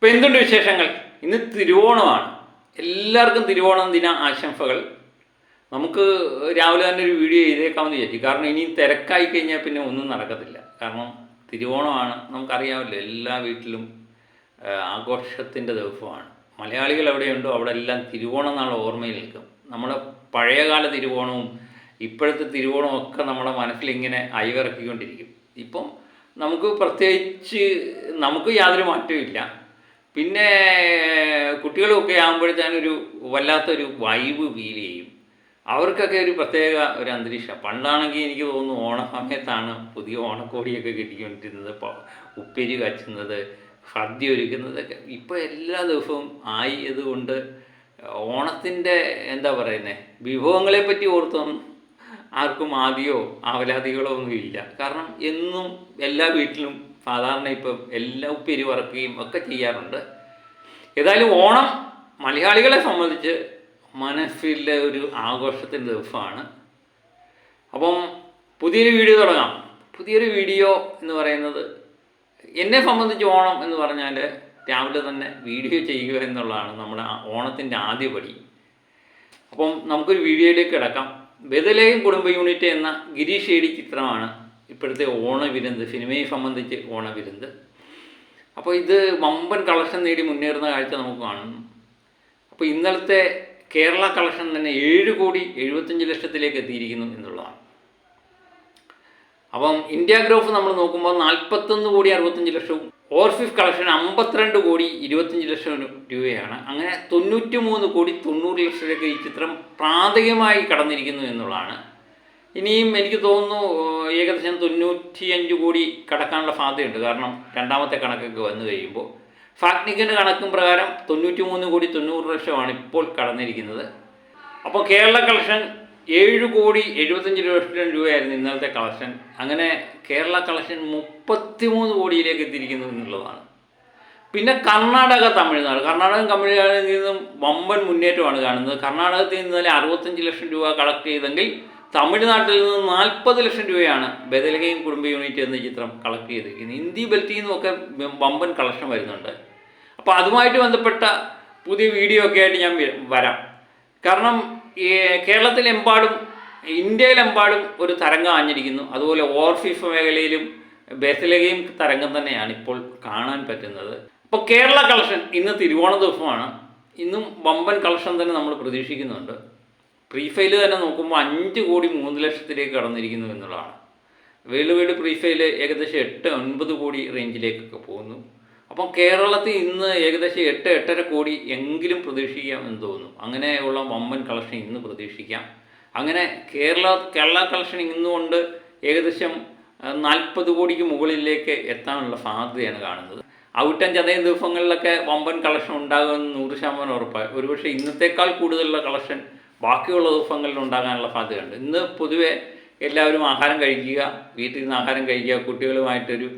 ഇപ്പം എന്തുണ്ട് വിശേഷങ്ങൾ? ഇന്ന് തിരുവോണമാണ്. എല്ലാവർക്കും തിരുവോണം ദിന ആശംസകൾ. നമുക്ക് രാവിലെ തന്നെ ഒരു വീഡിയോ ചെയ്തേക്കാമെന്ന് വിചാരിച്ചു. കാരണം ഇനി തിരക്കായി കഴിഞ്ഞാൽ പിന്നെ ഒന്നും നടക്കത്തില്ല. കാരണം തിരുവോണമാണ്, നമുക്കറിയാമല്ലോ, എല്ലാ വീട്ടിലും ആഘോഷത്തിൻ്റെ ദിവസമാണ്. മലയാളികൾ എവിടെയുണ്ടോ അവിടെ എല്ലാം തിരുവോണം എന്നുള്ള ഓർമ്മയിൽ നിൽക്കും. നമ്മുടെ പഴയകാല തിരുവോണവും ഇപ്പോഴത്തെ തിരുവോണവും ഒക്കെ നമ്മുടെ മനസ്സിലിങ്ങനെ അയവിറക്കിക്കൊണ്ടിരിക്കും. ഇപ്പം നമുക്ക് പ്രത്യേകിച്ച് നമുക്ക് യാതൊരു മാറ്റവും ഇല്ല. പിന്നെ കുട്ടികളൊക്കെ ആകുമ്പോഴത്തേനൊരു വല്ലാത്തൊരു വൈബ് ഫീൽ ചെയ്യും. അവർക്കൊക്കെ ഒരു പ്രത്യേക ഒരു അന്തരീക്ഷം. പണ്ടാണെങ്കിൽ എനിക്ക് തോന്നുന്നു ഓണ സമയത്താണ് പുതിയ ഓണക്കോടിയൊക്കെ കിട്ടിക്കൊണ്ടിരുന്നത്, ഉപ്പേരി കച്ചുന്നത്, സദ്യ ഒരുക്കുന്നതൊക്കെ. ഇപ്പോൾ എല്ലാ ദിവസവും ആയതുകൊണ്ട് ഓണത്തിൻ്റെ എന്താ പറയുന്നത്, വിഭവങ്ങളെപ്പറ്റി ഓർത്തൊന്നും ആർക്കും ആദിയോ ആവലാതികളോ ഒന്നും ഇല്ല. കാരണം എന്നും എല്ലാ വീട്ടിലും സാധാരണ ഇപ്പം എല്ലാ ഉപ്പേരി വറക്കുകയും ഒക്കെ ചെയ്യാറുണ്ട്. ഏതായാലും ഓണം മലയാളികളെ സംബന്ധിച്ച് മനസ്സിലെ ഒരു ആഘോഷത്തിൻ്റെ ദിവസമാണ്. അപ്പം പുതിയൊരു വീഡിയോ തുടങ്ങാം. പുതിയൊരു വീഡിയോ എന്ന് പറയുന്നത്, എന്നെ സംബന്ധിച്ച് ഓണം എന്ന് പറഞ്ഞാൽ രാവിലെ തന്നെ വീഡിയോ ചെയ്യുക എന്നുള്ളതാണ് നമ്മുടെ ഓണത്തിൻ്റെ ആദ്യപടി. അപ്പം നമുക്കൊരു വീഡിയോയിലേക്ക് കിടക്കാം. ബദലേഖം കുടുംബ യൂണിറ്റ് എന്ന ഗിരീഷ് ഏടി ചിത്രമാണ് ഇപ്പോഴത്തെ ഓണവിരുന്ന്, സിനിമയെ സംബന്ധിച്ച് ഓണവിരുന്ന്. അപ്പോൾ ഇത് വമ്പൻ കളക്ഷൻ നേടി മുന്നേറുന്ന കാഴ്ച നമുക്ക് കാണുന്നു. അപ്പോൾ ഇന്നലത്തെ കേരള കളക്ഷൻ തന്നെ 7,75,00,000 എത്തിയിരിക്കുന്നു എന്നുള്ളതാണ്. അപ്പം ഇന്ത്യ ഗ്രോഫ് നമ്മൾ നോക്കുമ്പോൾ 41,65,00,000, ഓർഫിഫ് കളക്ഷൻ 52,25,00,000 രൂപയാണ്. അങ്ങനെ 93,90,00,000 ഈ ചിത്രം പ്രാഥമികമായി കടന്നിരിക്കുന്നു എന്നുള്ളതാണ്. ഇനിയും എനിക്ക് തോന്നുന്നു ഏകദേശം 95 കോടി കടക്കാനുള്ള സാധ്യതയുണ്ട്. കാരണം രണ്ടാമത്തെ കണക്കൊക്കെ വന്നു കഴിയുമ്പോൾ ഫാക്നിക്കിൻ്റെ കണക്കും പ്രകാരം 93,90,00,000 ഇപ്പോൾ കടന്നിരിക്കുന്നത്. അപ്പോൾ കേരള കളക്ഷൻ 7,75,00,000 രൂപയായിരുന്നു ഇന്നലത്തെ കളക്ഷൻ. അങ്ങനെ കേരള കളക്ഷൻ 33 കോടിയിലേക്ക് എത്തിയിരിക്കുന്നു എന്നുള്ളതാണ്. പിന്നെ കർണാടക, തമിഴ്നാട്. കർണാടകം തമിഴ്നാടിൽ നിന്നും വമ്പൻ മുന്നേറ്റമാണ് കാണുന്നത്. കർണാടകത്തിൽ നിന്ന് 65 ലക്ഷം രൂപ കളക്ട് ചെയ്തെങ്കിൽ തമിഴ്നാട്ടിൽ നിന്ന് 40 ലക്ഷം രൂപയാണ് ബദലേഖം കുടുംബ യൂണിറ്റ് എന്ന ചിത്രം കളക്ട് ചെയ്തിരിക്കുന്നത്. ഹിന്ദി ബെൽറ്റിൽ നിന്നുമൊക്കെ വമ്പൻ കളക്ഷൻ വരുന്നുണ്ട്. അപ്പോൾ അതുമായിട്ട് ബന്ധപ്പെട്ട പുതിയ വീഡിയോ ഒക്കെ ആയിട്ട് ഞാൻ വരാം. കാരണം കേരളത്തിലെമ്പാടും ഇന്ത്യയിലെമ്പാടും ഒരു തരംഗം ആഞ്ഞിരിക്കുന്നു. അതുപോലെ ഓർഫിഫ് മേഖലയിലും ബദലേഖം തരംഗം തന്നെയാണ് ഇപ്പോൾ കാണാൻ പറ്റുന്നത്. അപ്പോൾ കേരള കളക്ഷൻ ഇന്ന് തിരുവോണ ദിവസമാണ്. ഇന്നും വമ്പൻ കളക്ഷൻ തന്നെ നമ്മൾ പ്രതീക്ഷിക്കുന്നുണ്ട്. പ്രീഫെയിൽ തന്നെ നോക്കുമ്പോൾ 5,03,00,000 കടന്നിരിക്കുന്നു എന്നുള്ളതാണ്. വേൾഡ് വൈഡ് പ്രീഫെയിൽ ഏകദേശം 8-9 കോടി റേഞ്ചിലേക്കൊക്കെ പോകുന്നു. അപ്പം കേരളത്തിൽ ഇന്ന് ഏകദേശം 8-8.5 കോടി എങ്കിലും പ്രതീക്ഷിക്കാം എന്ന് തോന്നുന്നു. അങ്ങനെയുള്ള വമ്പൻ കളക്ഷൻ ഇന്ന് പ്രതീക്ഷിക്കാം. അങ്ങനെ കേരള കളക്ഷൻ ഇന്നുകൊണ്ട് ഏകദേശം 40 കോടിക്ക് മുകളിലേക്ക് എത്താനുള്ള സാധ്യതയാണ് കാണുന്നത്. ഔട്ടൻ ചതയം ദിവസങ്ങളിലൊക്കെ വമ്പൻ കളക്ഷൻ ഉണ്ടാകുമെന്ന് 100% ഉറപ്പായി. ഒരുപക്ഷെ ഇന്നത്തേക്കാൾ കൂടുതലുള്ള കളക്ഷൻ ബാക്കിയുള്ള ദിവസങ്ങളിൽ ഉണ്ടാകാനുള്ള സാധ്യതയുണ്ട്. ഇന്ന് പൊതുവെ എല്ലാവരും ആഹാരം കഴിക്കുക, വീട്ടിൽ നിന്ന് ആഹാരം കഴിക്കുക, കുട്ടികളുമായിട്ടൊരു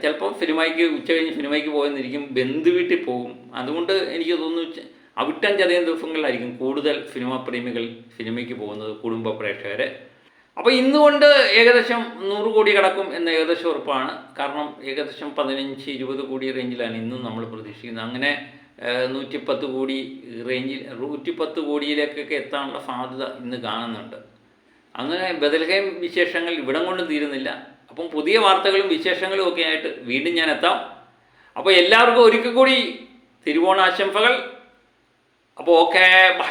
ചിലപ്പോൾ സിനിമയ്ക്ക് ഉച്ച കഴിഞ്ഞ് സിനിമയ്ക്ക് പോയെന്നിരിക്കും, ബന്ധു വീട്ടിൽ പോകും. അതുകൊണ്ട് എനിക്ക് തോന്നുന്നു അവിട്ടം ചതയം ദിവസങ്ങളിലായിരിക്കും കൂടുതൽ സിനിമാ പ്രേമികൾ സിനിമയ്ക്ക് പോകുന്നത്, കുടുംബ പ്രേക്ഷകർ. അപ്പോൾ ഇന്നുകൊണ്ട് ഏകദേശം 100 കോടി കടക്കും എന്ന ഏകദേശം ഉറപ്പാണ്. കാരണം ഏകദേശം 15-20 കോടി റേഞ്ചിലാണ് ഇന്നും നമ്മൾ പ്രതീക്ഷിക്കുന്നത്. അങ്ങനെ 110 കോടി റേഞ്ചിൽ 110 കോടിയിലേക്കൊക്കെ എത്താനുള്ള സാധ്യത ഇന്ന് കാണുന്നുണ്ട്. അങ്ങനെ ബദലേഖം വിശേഷങ്ങൾ ഇവിടം കൊണ്ട് തീരുന്നില്ല. അപ്പം പുതിയ വാർത്തകളും വിശേഷങ്ങളും ഒക്കെ ആയിട്ട് വീണ്ടും ഞാൻ എത്താം. അപ്പോൾ എല്ലാവർക്കും ഒരിക്കൽ കൂടി തിരുവോണാശംസകൾ. അപ്പോൾ ഓക്കെ, ബൈ.